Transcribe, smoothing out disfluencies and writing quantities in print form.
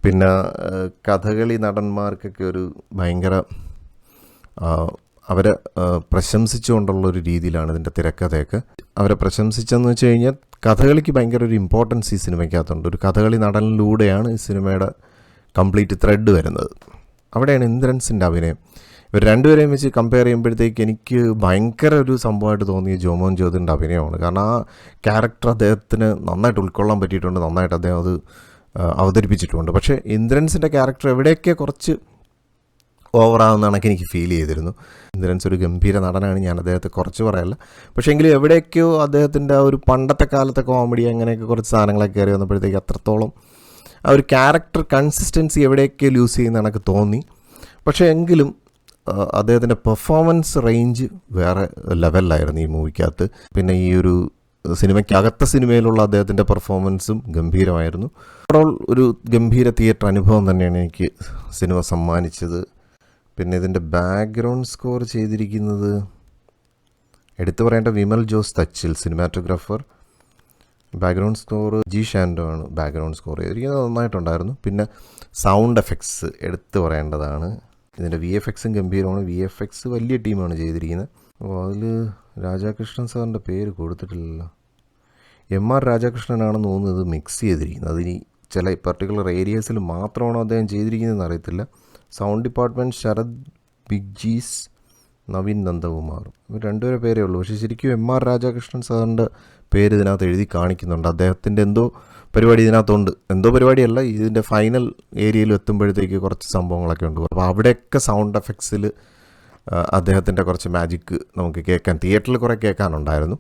പിന്നെ കഥകളി നടന്മാർക്കൊക്കെ ഒരു ഭയങ്കര അവരെ പ്രശംസിച്ചുകൊണ്ടുള്ളൊരു രീതിയിലാണ് ഇതിൻ്റെ തിരക്കഥയൊക്കെ. അവരെ പ്രശംസിച്ചെന്ന് വെച്ച് കഴിഞ്ഞാൽ കഥകളിക്ക് ഭയങ്കര ഒരു ഇമ്പോർട്ടൻസ് ഈ സിനിമയ്ക്കകത്തുണ്ട്. ഒരു കഥകളി നടനിലൂടെയാണ് ഈ സിനിമയുടെ കംപ്ലീറ്റ് ത്രെഡ് വരുന്നത്. അവിടെയാണ് ഇന്ദ്രൻസിൻ്റെ അഭിനയം. ഇവർ രണ്ടുപേരെയും വെച്ച് കമ്പയർ ചെയ്യുമ്പോഴത്തേക്ക് എനിക്ക് ഭയങ്കര ഒരു സംഭവമായിട്ട് തോന്നിയ ജോമോൻ ജ്യോതിൻ്റെ അഭിനയമാണ്. കാരണം ആ ക്യാരക്ടർ അദ്ദേഹത്തിന് നന്നായിട്ട് ഉൾക്കൊള്ളാൻ പറ്റിയിട്ടുണ്ട്, നന്നായിട്ട് അദ്ദേഹം അത് അവതരിപ്പിച്ചിട്ടുണ്ട്. പക്ഷേ ഇന്ദ്രൻസിൻ്റെ ക്യാരക്ടർ എവിടെയൊക്കെ കുറച്ച് ഓവറാകുന്നതാണൊക്കെ എനിക്ക് ഫീൽ ചെയ്തിരുന്നു. ഇന്ദ്രൻസ് ഒരു ഗംഭീര നടനാണ്, ഞാൻ അദ്ദേഹത്തെ കുറച്ച് പറയല്ല. പക്ഷേ എങ്കിലും എവിടെയൊക്കെയോ അദ്ദേഹത്തിൻ്റെ ആ ഒരു പണ്ടത്തെ കാലത്തെ കോമഡി അങ്ങനെയൊക്കെ കുറച്ച് സാധനങ്ങളൊക്കെ കയറി വന്നപ്പോഴത്തേക്ക് അത്രത്തോളം ആ ഒരു ക്യാരക്ടർ കൺസിസ്റ്റൻസി എവിടെയൊക്കെ ലൂസ് ചെയ്യുന്ന എനിക്ക് തോന്നി. പക്ഷേ എങ്കിലും അദ്ദേഹത്തിൻ്റെ പെർഫോമൻസ് റേഞ്ച് വേറെ ലെവലിലായിരുന്നു ഈ മൂവിക്കകത്ത്. പിന്നെ ഈ ഒരു സിനിമയ്ക്കകത്ത സിനിമയിലുള്ള അദ്ദേഹത്തിൻ്റെ പെർഫോമൻസും ഗംഭീരമായിരുന്നു. ഓവറോൾ ഒരു ഗംഭീര തിയേറ്റർ അനുഭവം തന്നെയാണ് എനിക്ക് സിനിമ സമ്മാനിച്ചത്. പിന്നെ ഇതിൻ്റെ ബാക്ക്ഗ്രൗണ്ട് സ്കോർ ചെയ്തിരിക്കുന്നത് എടുത്തു പറയേണ്ട Vimal Jose Thachil, cinematographer. Background score G Shando ആണ് ബാക്ക്ഗ്രൗണ്ട് സ്കോർ ചെയ്തിരിക്കുന്നത്, നന്നായിട്ടുണ്ടായിരുന്നു. പിന്നെ സൗണ്ട് എഫക്ട്സ് എടുത്തു പറയേണ്ടതാണ്. ഇതിൻ്റെ VFX ഗംഭീരമാണ്. VFX വലിയ ടീമാണ് ചെയ്തിരിക്കുന്നത്. അപ്പോൾ അതിൽ രാധാകൃഷ്ണൻ സാറിൻ്റെ പേര് കൊടുത്തിട്ടില്ലല്ലോ. MR രാധാകൃഷ്ണനാണെന്ന് തോന്നുന്നത് മിക്സ് ചെയ്തിരിക്കുന്നത്. അതിനി ചില പർട്ടിക്കുലർ ഏരിയസിൽ മാത്രമാണോ അദ്ദേഹം ചെയ്തിരിക്കുന്നതെന്ന് അറിയത്തില്ല. സൗണ്ട് ഡിപ്പാർട്ട്മെൻറ്റ് ശരത് ബിഗ്ജീസ്, നവീൻ നന്ദകുമാർ, ഇവർ രണ്ടുപേരെ പേരേ ഉള്ളൂ. പക്ഷേ ശരിക്കും MR രാധാകൃഷ്ണൻ സാറിൻ്റെ പേര് ഇതിനകത്ത് എഴുതി കാണിക്കുന്നുണ്ട്. അദ്ദേഹത്തിൻ്റെ എന്തോ പരിപാടി ഇതിനകത്തുണ്ട്. എന്തോ പരിപാടിയല്ല, ഇതിൻ്റെ ഫൈനൽ ഏരിയയിൽ എത്തുമ്പോഴത്തേക്ക് കുറച്ച് സംഭവങ്ങളൊക്കെ ഉണ്ട്. അപ്പോൾ അവിടെയൊക്കെ സൗണ്ട് എഫക്ട്സിൽ അദ്ദേഹത്തിൻ്റെ കുറച്ച് മാജിക്ക് നമുക്ക് കേൾക്കാൻ, തിയേറ്ററിൽ കുറേ കേൾക്കാനുണ്ടായിരുന്നു.